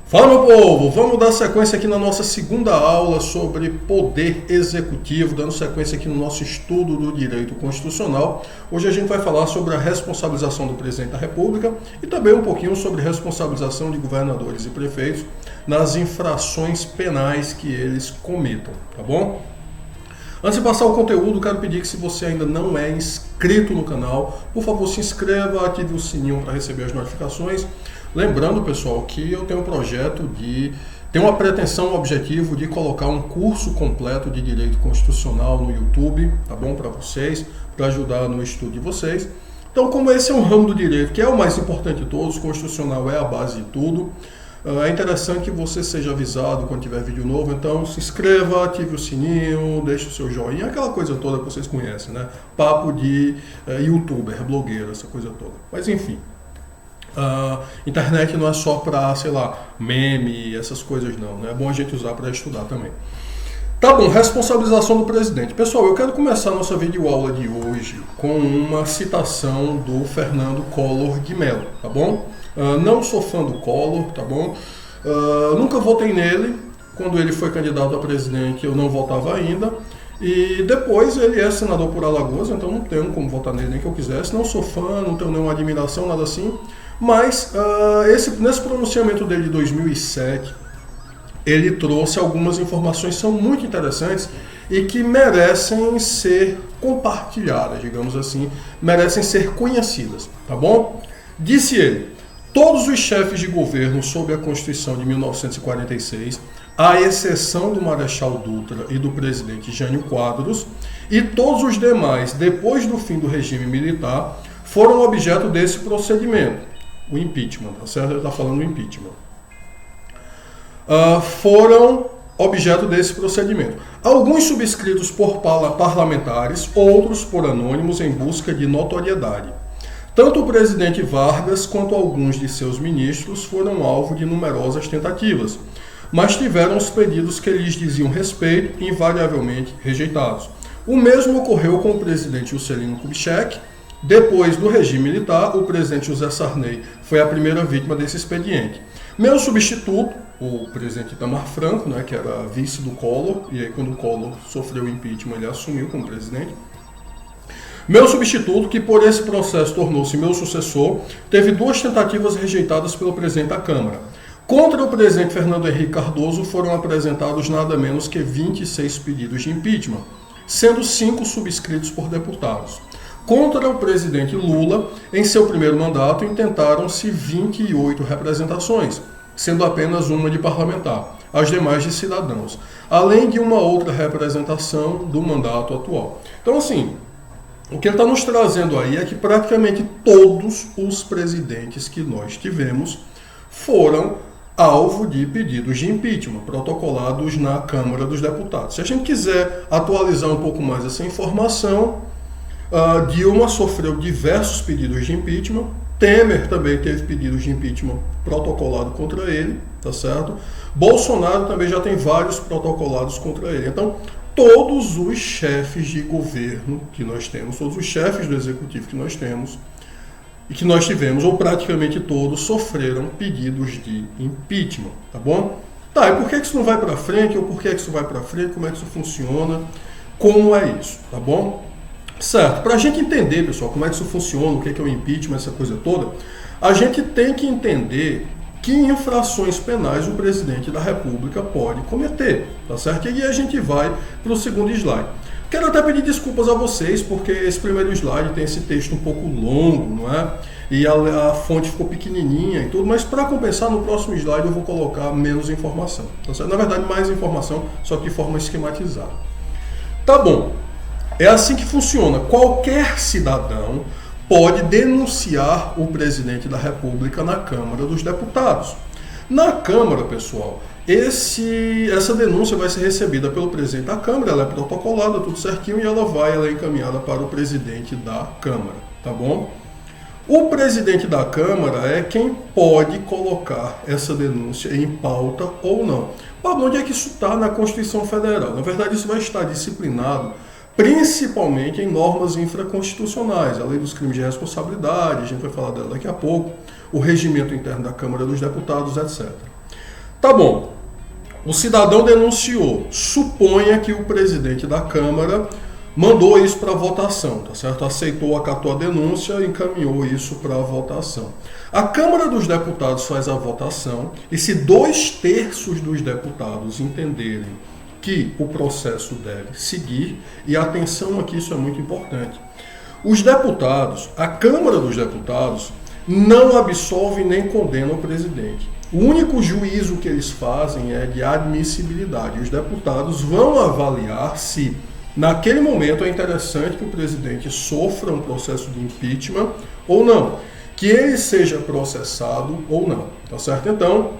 Fala, meu povo! Vamos dar sequência aqui na nossa segunda aula sobre poder executivo, dando sequência aqui no nosso estudo do direito constitucional. Hoje a gente vai falar sobre a responsabilização do presidente da República e também um pouquinho sobre responsabilização de governadores e prefeitos nas infrações penais que eles cometam, tá bom? Antes de passar o conteúdo, quero pedir que, se você ainda não é inscrito no canal, por favor se inscreva, ative o sininho para receber as notificações. Lembrando, pessoal, que eu tenho um projeto tenho uma pretensão, um objetivo de colocar um curso completo de Direito Constitucional no YouTube, tá bom? Para vocês, para ajudar no estudo de vocês. Então, como esse é um ramo do direito, que é o mais importante de todos, constitucional é a base de tudo, é interessante que você seja avisado quando tiver vídeo novo. Então se inscreva, ative o sininho, deixe o seu joinha, aquela coisa toda que vocês conhecem, né? Papo de youtuber, blogueiro, essa coisa toda. Mas enfim, internet não é só para, sei lá, meme, essas coisas não, né? É bom a gente usar para estudar também. Tá bom, responsabilização do presidente. Pessoal, eu quero começar a nossa videoaula de hoje com uma citação do Fernando Collor de Mello, tá bom? Não sou fã do Collor, tá bom? Nunca votei nele. Quando ele foi candidato a presidente, eu não votava ainda. E depois ele é senador por Alagoas, então não tenho como votar nele nem que eu quisesse. Não sou fã, não tenho nenhuma admiração, nada assim. Mas nesse pronunciamento dele de 2007, ele trouxe algumas informações que são muito interessantes e que merecem ser compartilhadas, digamos assim, merecem ser conhecidas, tá bom? Disse ele: todos os chefes de governo sob a Constituição de 1946, à exceção do Marechal Dutra e do presidente Jânio Quadros, e todos os demais, depois do fim do regime militar, foram objeto desse procedimento, o impeachment, tá certo? Ele está falando do impeachment. Foram objeto desse procedimento. Alguns subscritos por parlamentares, outros por anônimos em busca de notoriedade. Tanto o presidente Vargas quanto alguns de seus ministros foram alvo de numerosas tentativas, mas tiveram os pedidos que lhes diziam respeito invariavelmente rejeitados. O mesmo ocorreu com o presidente Juscelino Kubitschek. Depois do regime militar, o presidente José Sarney foi a primeira vítima desse expediente. Meu substituto, o presidente Itamar Franco, né, que era vice do Collor, e aí quando o Collor sofreu o impeachment, ele assumiu como presidente. Meu substituto, que por esse processo tornou-se meu sucessor, teve duas tentativas rejeitadas pelo presidente da Câmara. Contra o presidente Fernando Henrique Cardoso foram apresentados nada menos que 26 pedidos de impeachment, sendo 5 subscritos por deputados. Contra o presidente Lula, em seu primeiro mandato, intentaram-se 28 representações, sendo apenas uma de parlamentar, as demais de cidadãos, além de uma outra representação do mandato atual. Então, assim, o que ele está nos trazendo aí é que praticamente todos os presidentes que nós tivemos foram alvo de pedidos de impeachment, protocolados na Câmara dos Deputados. Se a gente quiser atualizar um pouco mais essa informação, Dilma sofreu diversos pedidos de impeachment, Temer também teve pedidos de impeachment protocolado contra ele, tá certo? Bolsonaro também já tem vários protocolados contra ele. Então, todos os chefes de governo que nós temos, todos os chefes do executivo que nós temos e que nós tivemos, ou praticamente todos, sofreram pedidos de impeachment, tá bom? Tá, e por que isso não vai para frente, ou por que isso vai para frente, como é que isso funciona, como é isso, tá bom? Certo, para a gente entender, pessoal, como é que isso funciona, o que é o impeachment, essa coisa toda, a gente tem que entender que infrações penais o presidente da República pode cometer, tá certo? E aí a gente vai para o segundo slide. Quero até pedir desculpas a vocês, porque esse primeiro slide tem esse texto um pouco longo, não é? E a fonte ficou pequenininha e tudo, mas para compensar, no próximo slide eu vou colocar menos informação, tá certo? Na verdade, mais informação, só que de forma esquematizada. Tá bom. É assim que funciona. Qualquer cidadão pode denunciar o presidente da República na Câmara dos Deputados. Na Câmara, pessoal, essa denúncia vai ser recebida pelo presidente da Câmara, ela é protocolada, tudo certinho, e ela é encaminhada para o presidente da Câmara, tá bom? O presidente da Câmara é quem pode colocar essa denúncia em pauta ou não. Onde é que isso está na Constituição Federal? Na verdade, isso vai estar disciplinado principalmente em normas infraconstitucionais, a lei dos crimes de responsabilidade, a gente vai falar dela daqui a pouco, o regimento interno da Câmara dos Deputados, etc. Tá bom. O cidadão denunciou. Suponha que o presidente da Câmara mandou isso para votação, tá certo? Aceitou, acatou a denúncia e encaminhou isso para votação. A Câmara dos Deputados faz a votação e se 2/3 dos deputados entenderem que o processo deve seguir, e atenção aqui, isso é muito importante, os deputados, a Câmara dos Deputados, não absolve nem condena o presidente. O único juízo que eles fazem é de admissibilidade. Os deputados vão avaliar se, naquele momento, é interessante que o presidente sofra um processo de impeachment ou não, que ele seja processado ou não, tá certo? Então,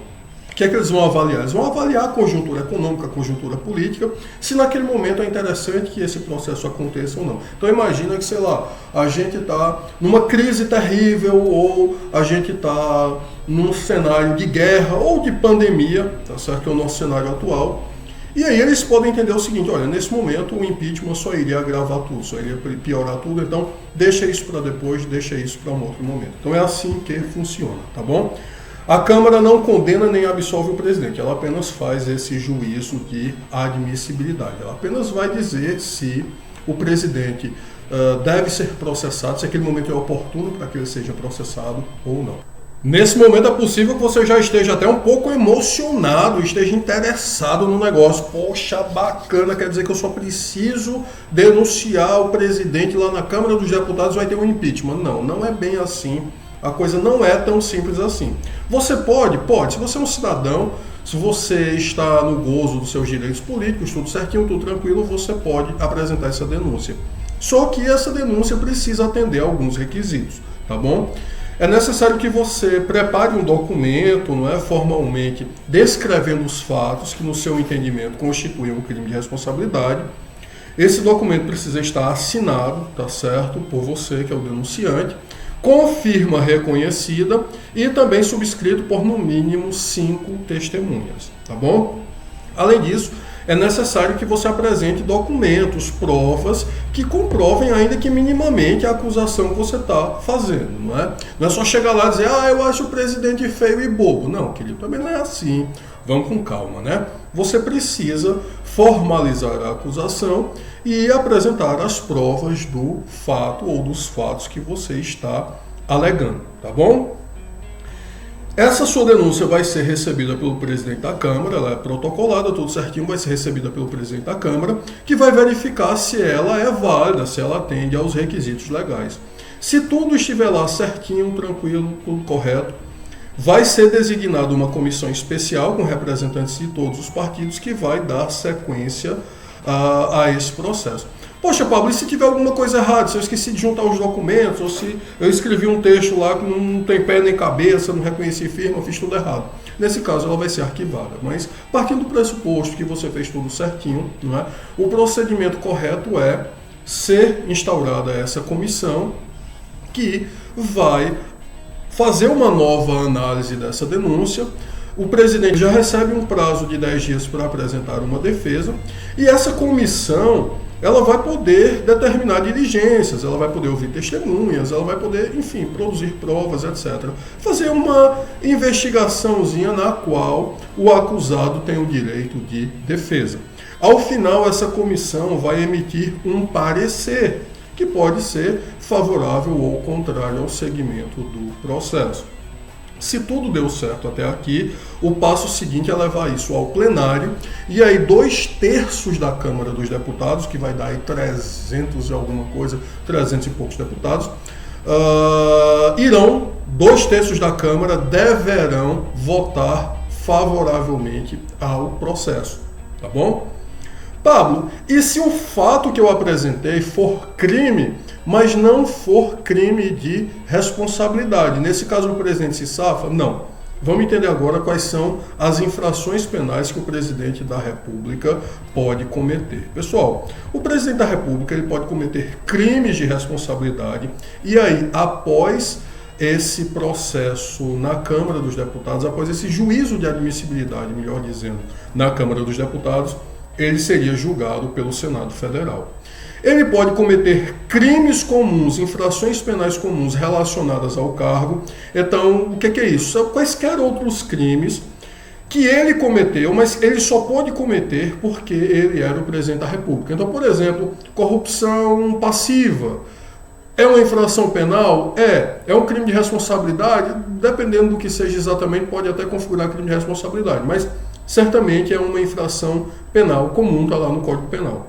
o que é que eles vão avaliar? Eles vão avaliar a conjuntura econômica, a conjuntura política, se naquele momento é interessante que esse processo aconteça ou não. Então imagina que, sei lá, a gente está numa crise terrível ou a gente está num cenário de guerra ou de pandemia, tá certo? Que é o nosso cenário atual. E aí eles podem entender o seguinte, olha, nesse momento o impeachment só iria agravar tudo, só iria piorar tudo, então deixa isso para depois, deixa isso para um outro momento. Então é assim que funciona, tá bom? A Câmara não condena nem absolve o presidente, ela apenas faz esse juízo de admissibilidade. Ela apenas vai dizer se o presidente deve ser processado, se aquele momento é oportuno para que ele seja processado ou não. Nesse momento é possível que você já esteja até um pouco emocionado, esteja interessado no negócio. Poxa, bacana, quer dizer que eu só preciso denunciar o presidente lá na Câmara dos Deputados e vai ter um impeachment. Não, não é bem assim. A coisa não é tão simples assim. Você pode. Se você é um cidadão, se você está no gozo dos seus direitos políticos, tudo certinho, tudo tranquilo, você pode apresentar essa denúncia. Só que essa denúncia precisa atender a alguns requisitos, tá bom? É necessário que você prepare um documento, não é, formalmente, descrevendo os fatos que, no seu entendimento, constituem um crime de responsabilidade. Esse documento precisa estar assinado, tá certo, por você, que é o denunciante, com firma reconhecida e também subscrito por no mínimo 5 testemunhas, tá bom? Além disso, é necessário que você apresente documentos, provas que comprovem ainda que minimamente a acusação que você está fazendo, não é? Não é só chegar lá e dizer, eu acho o presidente feio e bobo. Não, querido, também não é assim. Vamos com calma, né? Você precisa formalizar a acusação e apresentar as provas do fato ou dos fatos que você está alegando, tá bom? Essa sua denúncia vai ser recebida pelo presidente da Câmara, ela é protocolada, tudo certinho, vai ser recebida pelo presidente da Câmara, que vai verificar se ela é válida, se ela atende aos requisitos legais. Se tudo estiver lá certinho, tranquilo, tudo correto, vai ser designada uma comissão especial com representantes de todos os partidos que vai dar sequência a esse processo. Poxa, Pablo, e se tiver alguma coisa errada, se eu esqueci de juntar os documentos, ou se eu escrevi um texto lá que não tem pé nem cabeça, não reconheci firma, fiz tudo errado. Nesse caso, ela vai ser arquivada. Mas, partindo do pressuposto que você fez tudo certinho, não é? O procedimento correto é ser instaurada essa comissão que vai fazer uma nova análise dessa denúncia. O presidente já recebe um prazo de 10 dias para apresentar uma defesa e essa comissão ela vai poder determinar diligências, ela vai poder ouvir testemunhas, ela vai poder, enfim, produzir provas, etc. Fazer uma investigaçãozinha na qual o acusado tem o direito de defesa. Ao final, essa comissão vai emitir um parecer, que pode ser favorável ou contrário ao segmento do processo. Se tudo deu certo até aqui, o passo seguinte é levar isso ao plenário, e aí 2/3 da Câmara dos Deputados, que vai dar aí 300 e alguma coisa, 300 e poucos deputados, 2/3 da Câmara deverão votar favoravelmente ao processo, tá bom? Pablo, e se o fato que eu apresentei for crime, mas não for crime de responsabilidade? Nesse caso, o presidente se safa? Não. Vamos entender agora quais são as infrações penais que o presidente da República pode cometer. Pessoal, o presidente da República ele pode cometer crimes de responsabilidade e aí, após esse processo na Câmara dos Deputados, após esse juízo de admissibilidade, melhor dizendo, na Câmara dos Deputados, ele seria julgado pelo Senado Federal. Ele pode cometer crimes comuns, infrações penais comuns relacionadas ao cargo. Então, o que é isso? São quaisquer outros crimes que ele cometeu, mas ele só pode cometer porque ele era o presidente da República. Então, por exemplo, corrupção passiva. É uma infração penal? É um crime de responsabilidade? Dependendo do que seja exatamente, pode até configurar crime de responsabilidade, mas certamente é uma infração penal comum, está lá no Código Penal.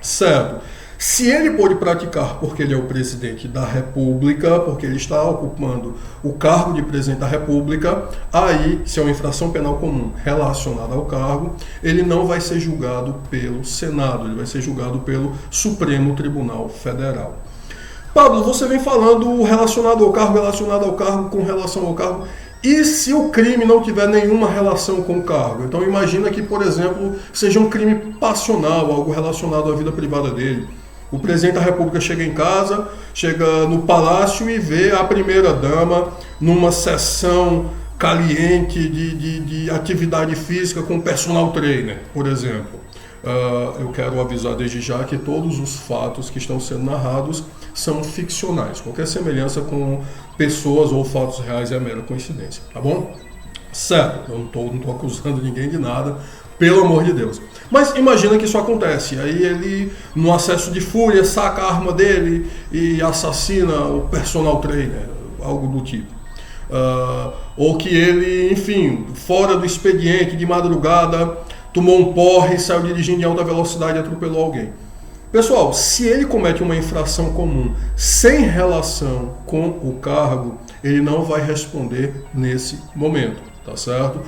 Certo. Se ele pode praticar porque ele é o presidente da República, porque ele está ocupando o cargo de presidente da República, aí, se é uma infração penal comum relacionada ao cargo, ele não vai ser julgado pelo Senado, ele vai ser julgado pelo Supremo Tribunal Federal. Pablo, você vem falando relacionado ao cargo, com relação ao cargo. E se o crime não tiver nenhuma relação com o cargo? Então imagina que, por exemplo, seja um crime passional, algo relacionado à vida privada dele. O presidente da República chega em casa, chega no palácio e vê a primeira-dama numa sessão caliente de atividade física com personal trainer, por exemplo. Eu quero avisar desde já que todos os fatos que estão sendo narrados são ficcionais. Qualquer semelhança com pessoas ou fatos reais é mera coincidência, tá bom? Certo, eu não tô acusando ninguém de nada, pelo amor de Deus. Mas imagina que isso acontece, aí ele, no acesso de fúria, saca a arma dele e assassina o personal trainer, algo do tipo. Ou que ele, enfim, fora do expediente, de madrugada, tomou um porre, saiu dirigindo em alta velocidade e atropelou alguém. Pessoal, se ele comete uma infração comum sem relação com o cargo, ele não vai responder nesse momento, tá certo?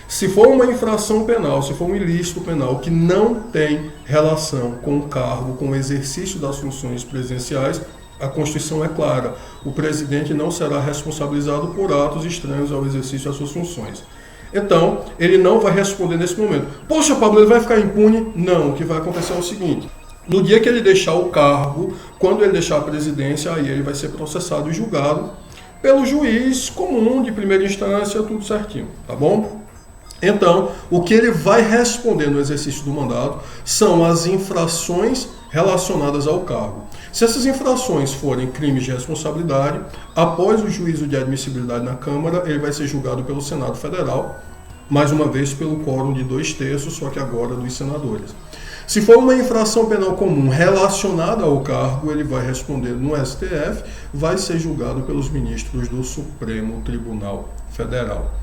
Se for uma infração penal, se for um ilícito penal que não tem relação com o cargo, com o exercício das funções presidenciais, a Constituição é clara. O presidente não será responsabilizado por atos estranhos ao exercício das suas funções. Então, ele não vai responder nesse momento. Poxa, Pablo, ele vai ficar impune? Não, o que vai acontecer é o seguinte. No dia que ele deixar o cargo, quando ele deixar a presidência, aí ele vai ser processado e julgado pelo juiz comum de primeira instância, tudo certinho, tá bom? Então, o que ele vai responder no exercício do mandato são as infrações relacionadas ao cargo. Se essas infrações forem crimes de responsabilidade, após o juízo de admissibilidade na Câmara, ele vai ser julgado pelo Senado Federal, mais uma vez pelo quórum de 2/3, só que agora dos senadores. Se for uma infração penal comum relacionada ao cargo, ele vai responder no STF, vai ser julgado pelos ministros do Supremo Tribunal Federal.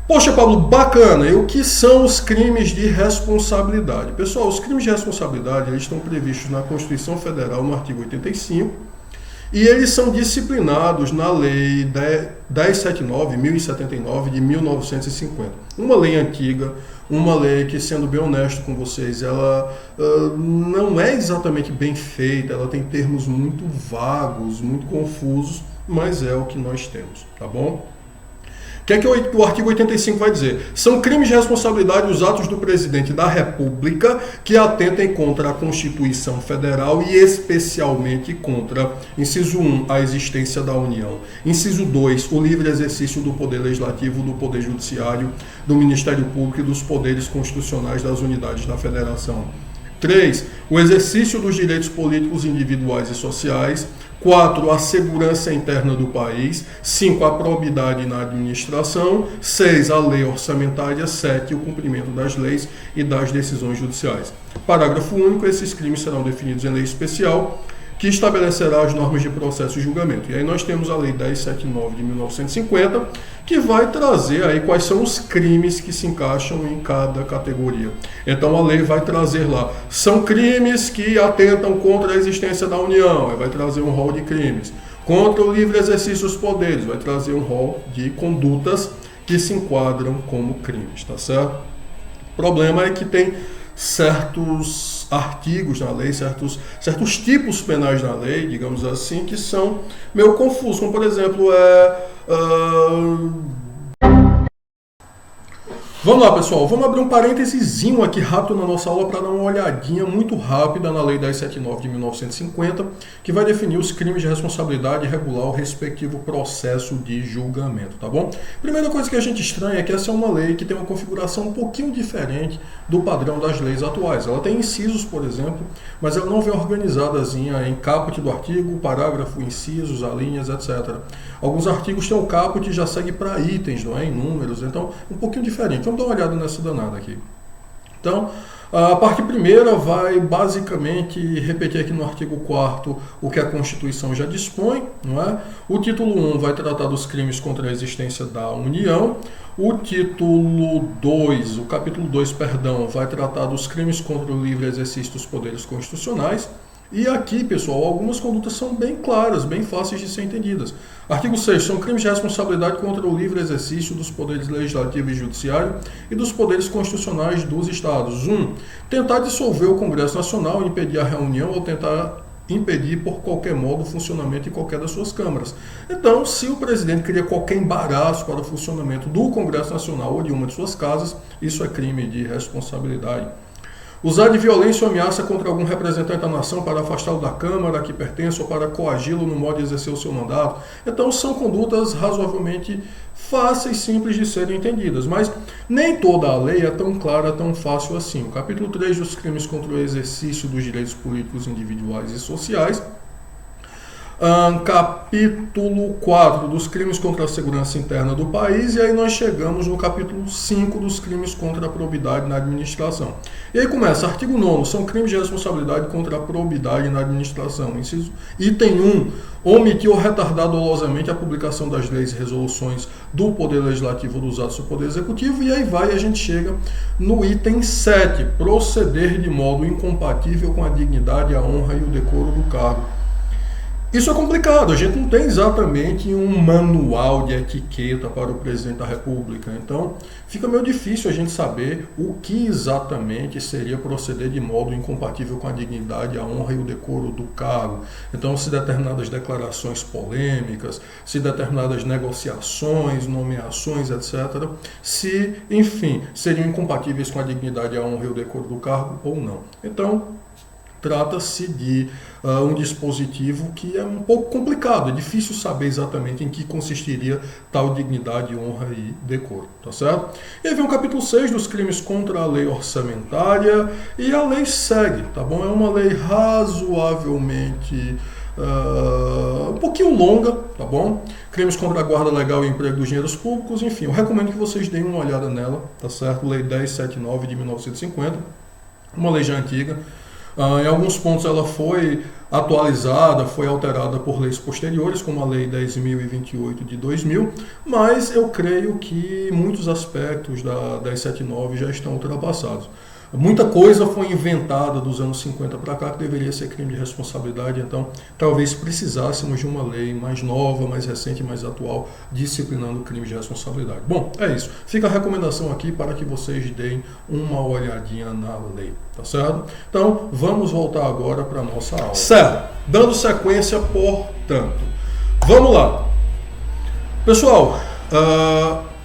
Poxa, Pablo, bacana. E o que são os crimes de responsabilidade? Pessoal, os crimes de responsabilidade eles estão previstos na Constituição Federal, no artigo 85, e eles são disciplinados na Lei 1079 de 1950. Uma lei antiga, uma lei que, sendo bem honesto com vocês, ela não é exatamente bem feita, ela tem termos muito vagos, muito confusos, mas é o que nós temos, tá bom? O que é que o artigo 85 vai dizer? São crimes de responsabilidade os atos do presidente da República que atentem contra a Constituição Federal e especialmente contra, inciso 1, a existência da União. Inciso 2, o livre exercício do Poder Legislativo, do Poder Judiciário, do Ministério Público e dos poderes constitucionais das unidades da Federação. 3, o exercício dos direitos políticos individuais e sociais. 4, a segurança interna do país. 5, a probidade na administração. 6, a lei orçamentária. 7, o cumprimento das leis e das decisões judiciais. Parágrafo único, esses crimes serão definidos em lei especial, que estabelecerá as normas de processo e julgamento. E aí nós temos a Lei 1079 de 1950, que vai trazer aí quais são os crimes que se encaixam em cada categoria. Então a lei vai trazer lá, são crimes que atentam contra a existência da União, aí vai trazer um rol de crimes. Contra o livre exercício dos poderes, vai trazer um rol de condutas que se enquadram como crimes, tá certo? O problema é que tem certos artigos na lei, certos tipos penais na lei, digamos assim, que são meio confusos, como por exemplo Vamos lá, pessoal, vamos abrir um parêntesezinho aqui rápido na nossa aula para dar uma olhadinha muito rápida na Lei 1079 de 1950, que vai definir os crimes de responsabilidade e regular o respectivo processo de julgamento, tá bom? Primeira coisa que a gente estranha é que essa é uma lei que tem uma configuração um pouquinho diferente do padrão das leis atuais. Ela tem incisos, por exemplo, mas ela não vem organizadazinha em caput do artigo, parágrafo, incisos, alíneas, etc. Alguns artigos têm o caput e já segue para itens, não é? Em números, então um pouquinho diferente. Vamos dar uma olhada nessa danada aqui. Então, a parte primeira vai basicamente repetir aqui no artigo 4º o que a Constituição já dispõe, não é? O título 1 vai tratar dos crimes contra a existência da União. O título 2, o capítulo 2, perdão, vai tratar dos crimes contra o livre exercício dos poderes constitucionais. E aqui, pessoal, algumas condutas são bem claras, bem fáceis de ser entendidas. Artigo 6. São crimes de responsabilidade contra o livre exercício dos poderes legislativo e judiciário e dos poderes constitucionais dos Estados. 1. Tentar dissolver o Congresso Nacional, impedir a reunião ou tentar impedir por qualquer modo o funcionamento de qualquer das suas câmaras. Então, se o presidente cria qualquer embaraço para o funcionamento do Congresso Nacional ou de uma de suas casas, isso é crime de responsabilidade. Usar de violência ou ameaça contra algum representante da nação para afastá-lo da Câmara a que pertence ou para coagi-lo no modo de exercer o seu mandato. Então, são condutas razoavelmente fáceis, simples de serem entendidas, mas nem toda a lei é tão clara, tão fácil assim. O capítulo 3 dos crimes contra o exercício dos direitos políticos individuais e sociais. Capítulo 4 dos crimes contra a segurança interna do país, e aí nós chegamos no capítulo 5 dos crimes contra a probidade na administração. E aí começa, artigo 9º, são crimes de responsabilidade contra a probidade na administração. Inciso, item 1, omitir ou retardar dolosamente a publicação das leis e resoluções do Poder Legislativo ou dos atos do Poder Executivo, e aí a gente chega no item 7, proceder de modo incompatível com a dignidade, a honra e o decoro do cargo. Isso é complicado, a gente não tem exatamente um manual de etiqueta para o presidente da República, então fica meio difícil a gente saber o que exatamente seria proceder de modo incompatível com a dignidade, a honra e o decoro do cargo. Então, se determinadas declarações polêmicas, se determinadas negociações, nomeações, etc., se, enfim, seriam incompatíveis com a dignidade, a honra e o decoro do cargo ou não. Então, trata-se de um dispositivo que é um pouco complicado, é difícil saber exatamente em que consistiria tal dignidade, honra e decoro, tá certo? E aí vem o capítulo 6 dos crimes contra a lei orçamentária, e a lei segue, tá bom? É uma lei razoavelmente um pouquinho longa, tá bom? Crimes contra a guarda legal e emprego dos dinheiros públicos, enfim, eu recomendo que vocês deem uma olhada nela, tá certo? Lei 1079 de 1950, uma lei já antiga. Em alguns pontos ela foi atualizada, foi alterada por leis posteriores, como a Lei 10.028 de 2000, mas eu creio que muitos aspectos da 1079 já estão ultrapassados. Muita coisa foi inventada dos anos 50 para cá que deveria ser crime de responsabilidade, então talvez precisássemos de uma lei mais nova, mais recente, mais atual, disciplinando o crime de responsabilidade. Bom, é isso. Fica a recomendação aqui para que vocês deem uma olhadinha na lei, tá certo? Então, vamos voltar agora para a nossa aula. Certo. Dando sequência, portanto. Vamos lá. Pessoal,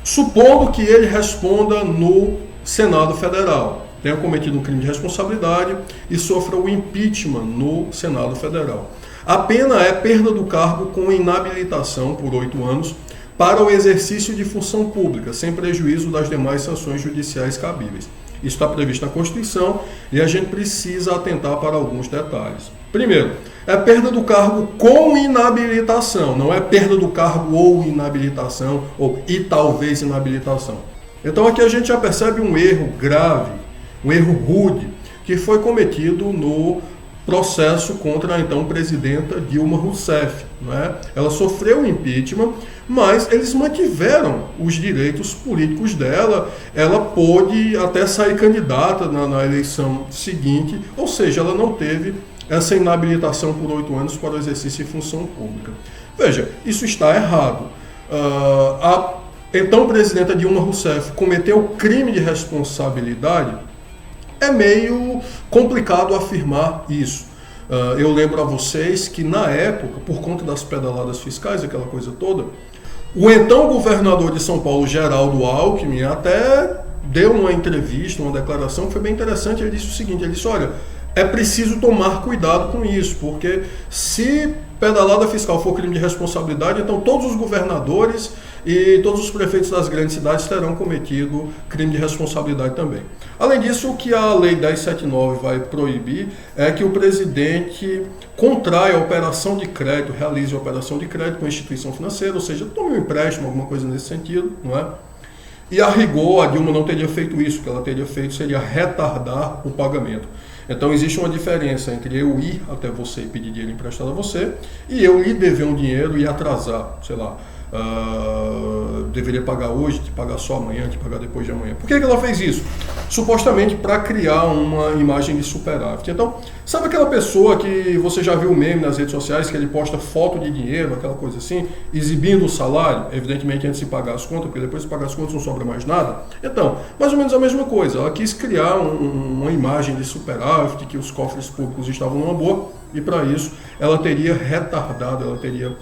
supondo que ele responda no Senado Federal, tenha cometido um crime de responsabilidade e sofra o impeachment no Senado Federal. A pena é perda do cargo com inabilitação por 8 anos para o exercício de função pública, sem prejuízo das demais sanções judiciais cabíveis. Isso está previsto na Constituição e a gente precisa atentar para alguns detalhes. Primeiro, é perda do cargo com inabilitação, não é perda do cargo ou inabilitação, ou e talvez inabilitação. Então aqui a gente já percebe um erro grave, um erro rude, que foi cometido no processo contra a então presidenta Dilma Rousseff, né? Ela sofreu um impeachment, mas eles mantiveram os direitos políticos dela, ela pôde até sair candidata na eleição seguinte, ou seja, ela não teve essa inabilitação por 8 anos para o exercício de função pública. Veja, isso está errado. A então presidenta Dilma Rousseff cometeu crime de responsabilidade. É meio complicado afirmar isso. Eu lembro a vocês que na época, por conta das pedaladas fiscais, aquela coisa toda, o então governador de São Paulo, Geraldo Alckmin, até deu uma entrevista, uma declaração que foi bem interessante. Ele disse o seguinte, ele disse, olha, é preciso tomar cuidado com isso, porque se pedalada fiscal for crime de responsabilidade, então todos os governadores e todos os prefeitos das grandes cidades terão cometido crime de responsabilidade também. Além disso, o que a Lei 1079 vai proibir é que o presidente contraia a operação de crédito, realize a operação de crédito com a instituição financeira, ou seja, tome um empréstimo, alguma coisa nesse sentido, não é? E a rigor, a Dilma não teria feito isso, o que ela teria feito seria retardar o pagamento. Então existe uma diferença entre eu ir até você e pedir dinheiro emprestado a você e eu lhe dever um dinheiro e atrasar, sei lá, deveria pagar hoje, te pagar só amanhã, te pagar depois de amanhã. Por que ela fez isso? Supostamente para criar uma imagem de superávit. Então, sabe aquela pessoa que você já viu meme nas redes sociais, que ele posta foto de dinheiro, aquela coisa assim, exibindo o salário, evidentemente antes de pagar as contas, porque depois de pagar as contas não sobra mais nada? Então, mais ou menos a mesma coisa. Ela quis criar uma imagem de superávit, que os cofres públicos estavam numa boa, e para isso ela teria retardado, ela teria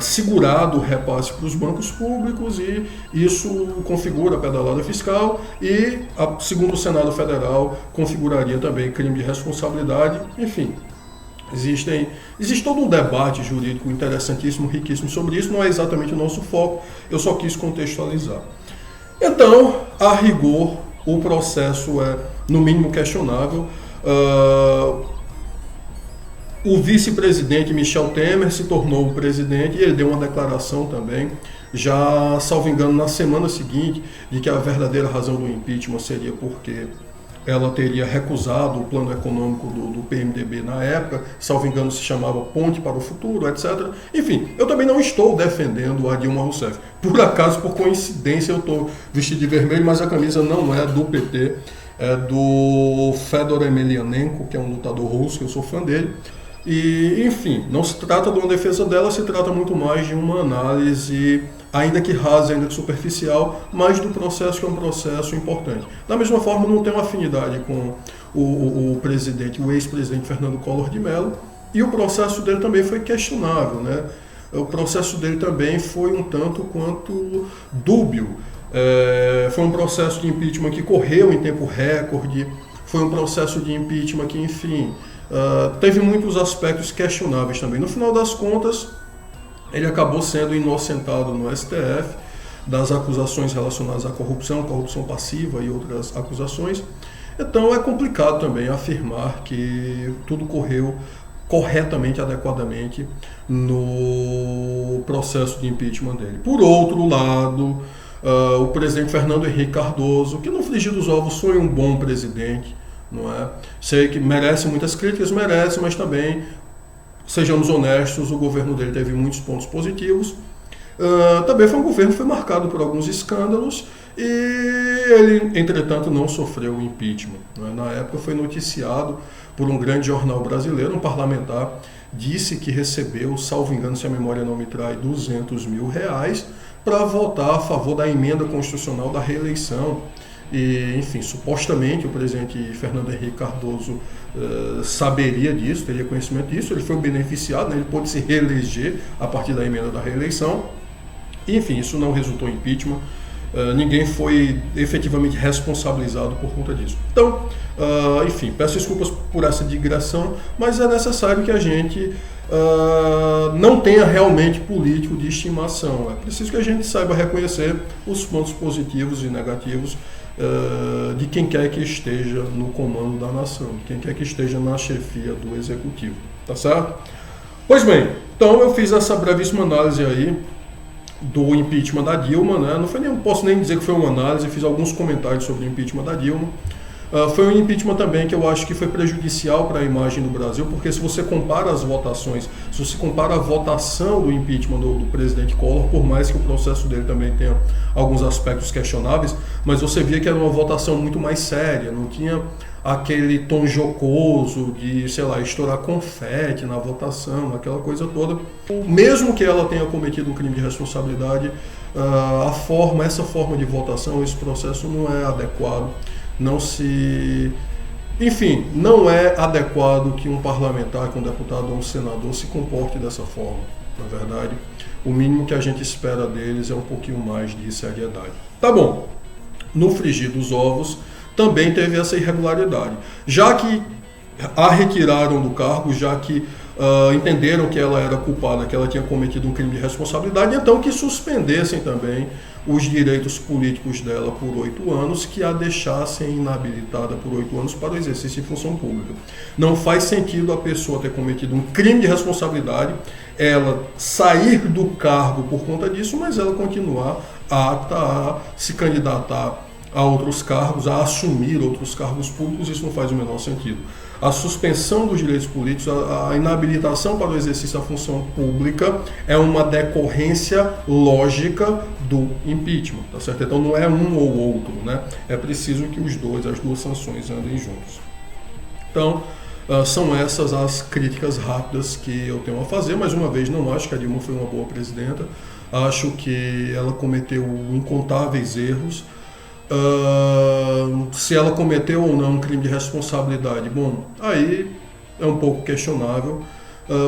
segurado o repasse para os bancos públicos, e isso configura a pedalada fiscal e, segundo o Senado Federal, configuraria também crime de responsabilidade. Enfim, existe todo um debate jurídico interessantíssimo, riquíssimo sobre isso, não é exatamente o nosso foco, eu só quis contextualizar. Então, a rigor, o processo é, no mínimo, questionável. O vice-presidente Michel Temer se tornou o presidente e ele deu uma declaração também, já, salvo engano, na semana seguinte, de que a verdadeira razão do impeachment seria porque ela teria recusado o plano econômico do PMDB na época, salvo engano se chamava Ponte para o Futuro, etc. Enfim, eu também não estou defendendo a Dilma Rousseff. Por acaso, por coincidência, eu estou vestido de vermelho, mas a camisa não é do PT, é do Fedor Emelianenko, que é um lutador russo, que eu sou fã dele. E, enfim, não se trata de uma defesa dela, se trata muito mais de uma análise, ainda que rasa, ainda que superficial, mas do processo, que é um processo importante. Da mesma forma, não tenho afinidade com o presidente, o ex-presidente Fernando Collor de Mello, e o processo dele também foi questionável, né? O processo dele também foi um tanto quanto dúbio. Foi um processo de impeachment que correu em tempo recorde, foi um processo de impeachment que, enfim, teve muitos aspectos questionáveis também. No final das contas, ele acabou sendo inocentado no STF das acusações relacionadas à corrupção passiva e outras acusações. Então é complicado também afirmar que tudo correu corretamente, adequadamente no processo de impeachment dele. Por outro lado, o presidente Fernando Henrique Cardoso, que no frigir dos ovos foi um bom presidente, não é? Sei que merece muitas críticas, merece, mas também, sejamos honestos, o governo dele teve muitos pontos positivos. Também foi um governo que foi marcado por alguns escândalos e ele, entretanto, não sofreu impeachment, não é? Na época foi noticiado por um grande jornal brasileiro, um parlamentar disse que recebeu, salvo engano, se a memória não me trai, R$200 mil para votar a favor da emenda constitucional da reeleição. E, enfim, supostamente o presidente Fernando Henrique Cardoso saberia disso, teria conhecimento disso, ele foi beneficiado, né? Ele pôde se reeleger a partir da emenda da reeleição. E, enfim, isso não resultou em impeachment, ninguém foi efetivamente responsabilizado por conta disso. Então, enfim, peço desculpas por essa digressão, mas é necessário que a gente não tenha realmente político de estimação. É preciso que a gente saiba reconhecer os pontos positivos e negativos de quem quer que esteja no comando da nação, de quem quer que esteja na chefia do executivo, tá certo? Pois bem, então eu fiz essa brevíssima análise aí do impeachment da Dilma, né? Não posso nem dizer que foi uma análise, fiz alguns comentários sobre o impeachment da Dilma. Foi um impeachment também que eu acho que foi prejudicial para a imagem do Brasil, porque se você compara as votações, se você compara a votação do impeachment do presidente Collor, por mais que o processo dele também tenha alguns aspectos questionáveis, mas você via que era uma votação muito mais séria, não tinha aquele tom jocoso de, sei lá, estourar confete na votação, aquela coisa toda. Mesmo que ela tenha cometido um crime de responsabilidade, essa forma de votação, esse processo não é adequado. Enfim, não é adequado que um parlamentar, que um deputado ou um senador se comporte dessa forma. Na verdade, o mínimo que a gente espera deles é um pouquinho mais de seriedade. Tá bom, no frigir dos ovos também teve essa irregularidade. Já que a retiraram do cargo, já que entenderam que ela era culpada, que ela tinha cometido um crime de responsabilidade, então que suspendessem também os direitos políticos dela por 8 anos, que a deixassem inabilitada por 8 anos para o exercício de função pública. Não faz sentido a pessoa ter cometido um crime de responsabilidade, ela sair do cargo por conta disso, mas ela continuar apta a se candidatar a outros cargos, a assumir outros cargos públicos. Isso não faz o menor sentido. A suspensão dos direitos políticos, a inabilitação para o exercício da função pública é uma decorrência lógica do impeachment, tá certo? Então não é um ou outro, né? É preciso que as duas sanções andem juntos. Então, são essas as críticas rápidas que eu tenho a fazer. Mais uma vez, não acho que a Dilma foi uma boa presidenta, acho que ela cometeu incontáveis erros. Se ela cometeu ou não um crime de responsabilidade, bom, aí é um pouco questionável.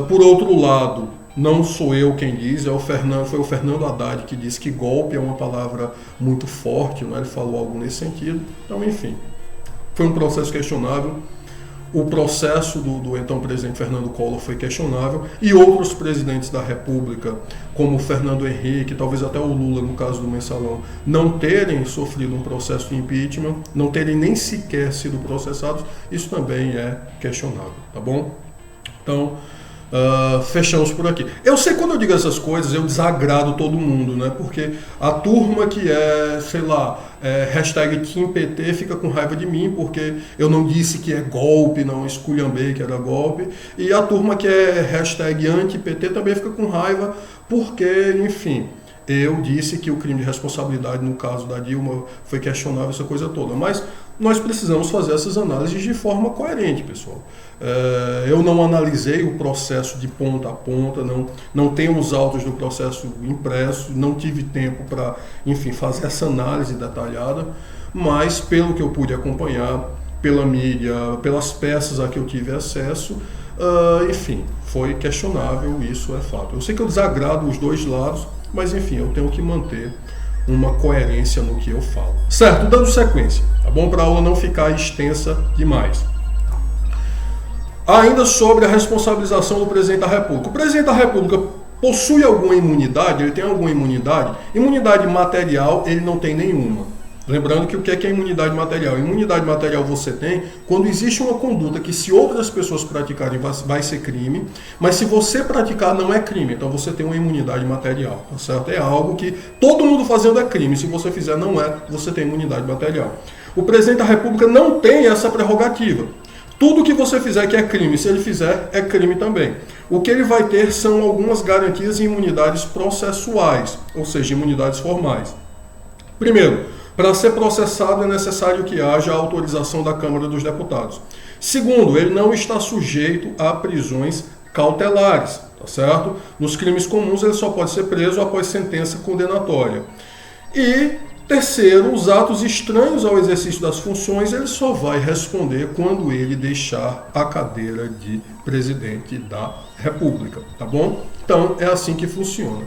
Por outro lado, não sou eu quem diz, foi o Fernando Haddad que disse que golpe é uma palavra muito forte, né? Ele falou algo nesse sentido. Então, enfim, foi um processo questionável. O processo do então presidente Fernando Collor foi questionável, e outros presidentes da República, como o Fernando Henrique, talvez até o Lula, no caso do Mensalão, não terem sofrido um processo de impeachment, não terem nem sequer sido processados, isso também é questionável, tá bom? Então, fechamos por aqui. Eu sei, quando eu digo essas coisas, eu desagrado todo mundo, né? Porque a turma que é, sei lá, hashtag TeamPT fica com raiva de mim, porque eu não disse que é golpe, não esculhambei que era golpe. E a turma que é hashtag anti-PT também fica com raiva, porque, enfim, eu disse que o crime de responsabilidade no caso da Dilma foi questionável, essa coisa toda. Mas nós precisamos fazer essas análises de forma coerente, pessoal. Eu não analisei o processo de ponta a ponta, não tenho os autos do processo impresso, não tive tempo para, enfim, fazer essa análise detalhada, mas pelo que eu pude acompanhar, pela mídia, pelas peças a que eu tive acesso, enfim, foi questionável, isso é fato. Eu sei que eu desagrado os dois lados, mas enfim, eu tenho que manter uma coerência no que eu falo. Certo, dando sequência, tá bom? Para a aula não ficar extensa demais. Ainda sobre a responsabilização do presidente da República. O presidente da República possui alguma imunidade? Ele tem alguma imunidade? Imunidade material, ele não tem nenhuma. Lembrando que o que é imunidade material? Imunidade material você tem quando existe uma conduta que, se outras pessoas praticarem, vai ser crime, mas se você praticar, não é crime. Então você tem uma imunidade material, tá certo? É algo que todo mundo fazendo é crime. Se você fizer, não é, você tem imunidade material. O presidente da República não tem essa prerrogativa. Tudo que você fizer que é crime, se ele fizer, é crime também. O que ele vai ter são algumas garantias e imunidades processuais, ou seja, imunidades formais. Primeiro, para ser processado é necessário que haja a autorização da Câmara dos Deputados. Segundo, ele não está sujeito a prisões cautelares, tá certo? Nos crimes comuns ele só pode ser preso após sentença condenatória. E terceiro, os atos estranhos ao exercício das funções ele só vai responder quando ele deixar a cadeira de presidente da República, tá bom? Então é assim que funciona.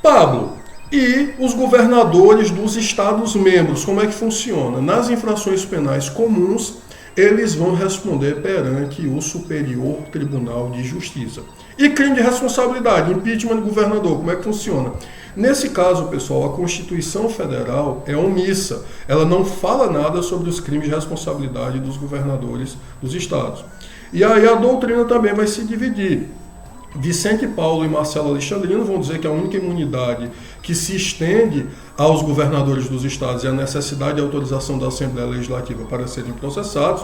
Pablo, e os governadores dos estados-membros, como é que funciona? Nas infrações penais comuns, eles vão responder perante o Superior Tribunal de Justiça. E crime de responsabilidade, impeachment de governador, como é que funciona? Nesse caso, pessoal, a Constituição Federal é omissa. Ela não fala nada sobre os crimes de responsabilidade dos governadores dos estados. E aí a doutrina também vai se dividir. Vicente Paulo e Marcelo Alexandrino vão dizer que a única imunidade que se estende aos governadores dos estados é a necessidade de autorização da Assembleia Legislativa para serem processados.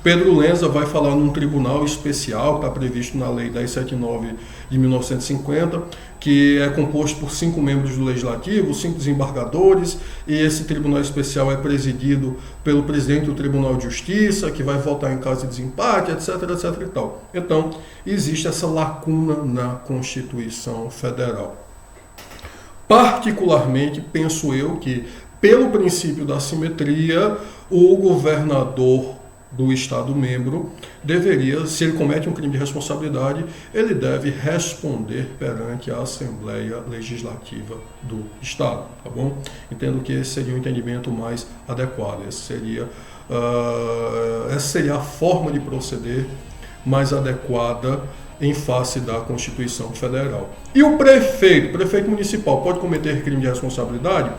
Pedro Lenza vai falar num tribunal especial, que está previsto na Lei 1079 de 1950, que é composto por 5 membros do Legislativo, 5 desembargadores, e esse tribunal especial é presidido pelo presidente do Tribunal de Justiça, que vai votar em caso de desempate, etc, etc e tal. Então, existe essa lacuna na Constituição Federal. Particularmente, penso eu que, pelo princípio da simetria, o governador do Estado-membro deveria, se ele comete um crime de responsabilidade, ele deve responder perante a Assembleia Legislativa do Estado, tá bom? Entendo que esse seria o entendimento mais adequado, essa seria a forma de proceder mais adequada em face da Constituição Federal. E o prefeito municipal, pode cometer crime de responsabilidade?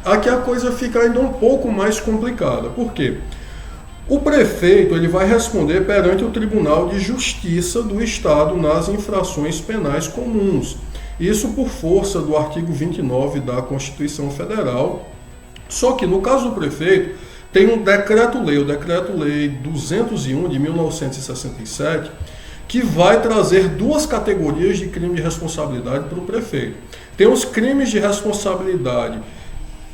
Aqui a coisa fica ainda um pouco mais complicada. Por quê? O prefeito ele vai responder perante o Tribunal de Justiça do Estado nas infrações penais comuns. Isso por força do artigo 29 da Constituição Federal. Só que no caso do prefeito, tem um decreto-lei, o Decreto-Lei 201 de 1967, que vai trazer duas categorias de crime de responsabilidade para o prefeito. Tem os crimes de responsabilidade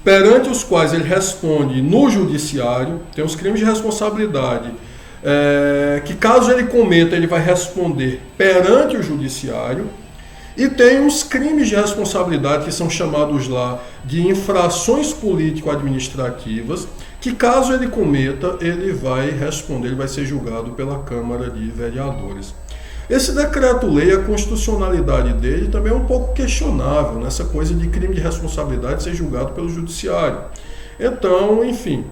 perante os quais ele responde no judiciário, tem os crimes de responsabilidade que caso ele cometa, ele vai responder perante o judiciário, e tem os crimes de responsabilidade que são chamados lá de infrações político-administrativas, que caso ele cometa, ele vai responder, ele vai ser julgado pela Câmara de Vereadores. Esse decreto-lei, a constitucionalidade dele também é um pouco questionável, nessa coisa de crime de responsabilidade ser julgado pelo judiciário. Então, enfim,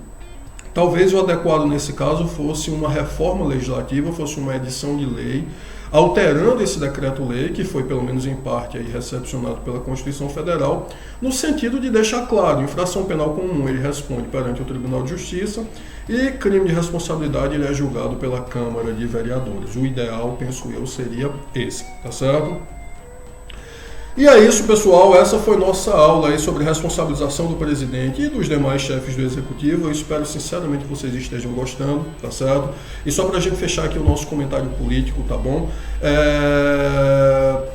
talvez o adequado nesse caso fosse uma reforma legislativa, fosse uma edição de lei, alterando esse decreto-lei, que foi pelo menos em parte aí recepcionado pela Constituição Federal, no sentido de deixar claro, infração penal comum ele responde perante o Tribunal de Justiça e crime de responsabilidade ele é julgado pela Câmara de Vereadores. O ideal, penso eu, seria esse, tá certo? E é isso, pessoal, essa foi nossa aula aí sobre responsabilização do presidente e dos demais chefes do Executivo. Eu espero sinceramente que vocês estejam gostando, tá certo? E só pra gente fechar aqui o nosso comentário político, tá bom?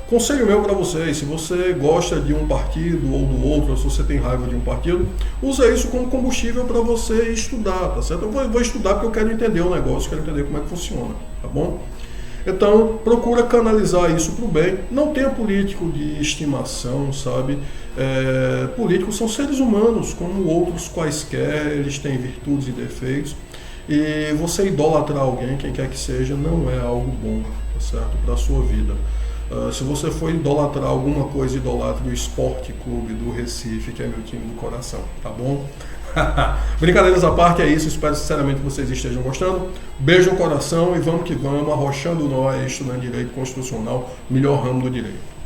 Conselho meu para vocês, se você gosta de um partido ou do outro, ou se você tem raiva de um partido, usa isso como combustível para você estudar, tá certo? Eu vou estudar porque eu quero entender o negócio, quero entender como é que funciona, tá bom? Então, procura canalizar isso para o bem. Não tenha político de estimação, sabe? Políticos são seres humanos, como outros quaisquer, eles têm virtudes e defeitos. E você idolatrar alguém, quem quer que seja, não é algo bom, tá certo? Para a sua vida. Se você for idolatrar alguma coisa, idolatre o Esporte Clube do Recife, que é meu time do coração, tá bom? Brincadeiras à parte, é isso. Espero sinceramente que vocês estejam gostando. Beijo no coração e vamos que vamos, arrochando nós, estudando Direito Constitucional, melhor ramo do direito.